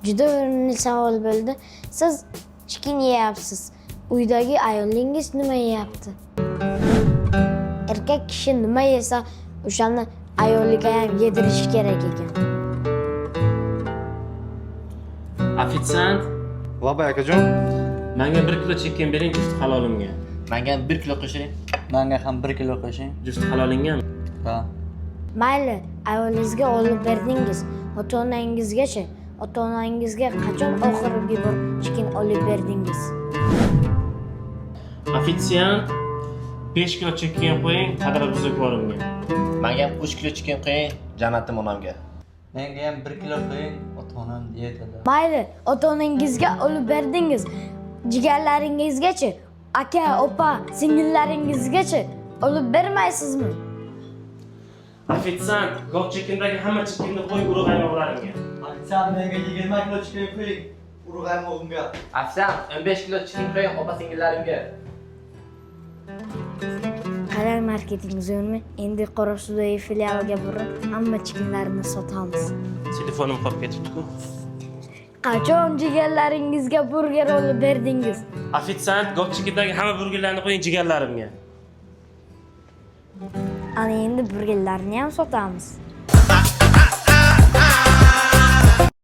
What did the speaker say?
Juda o'rinli savol bo'ldi. Siz chikin yeyapsiz. Uydagi ayolingiz nima yeyapti? Erkak kishi nima yesa, o'shani ayoliga ham yedirish kerak ekan. Ofitsiant, Labay akajon. menga 1 kilo chicken bering, juft halolimga. Menga 1 kilo qo'shing. Menga ham 1 kilo qo'shing. Juft halolingami? Ha. Mayli, ayolingizga olib berdingiz. Ota-onangizgacha, ota-onangizga qachon oxirgi bir chikin olib berdingiz? Ofitsiant, 5 kilo chicken qo'ying, qadri buzukvorimga. Menga 3 kilo chicken qo'ying, janatim onamga. Menga ham 1 kilo qo'ying, ota-onam dietada. Mayli, ota-onangizga olib berdingiz. Jigarlaringizgacha, aka, opa, singillaringizgacha olib bermaysizmi? Ofitsiant, goh chickendagi hamma chickenni qo'y, urug' aymoqlarimga. Sen menga 20 kilo chiqib qo'ying, urug'im o'g'imga. Afsan, 15 kilo chicken qo'ying opa singillarimga. Qalay marketing zo'rmi? Endi Qorasuvoy filialiga borib, hamma chikinlarni sotamiz. Telefonim qolib ketibdi-ku. Qachon jigarlaringizga burger olib berdingiz? Ofitsiant, goh chickendagi hamma burgerlarni qo'ying jigarlarimga. Ana endi burgerlarni ham sotamiz.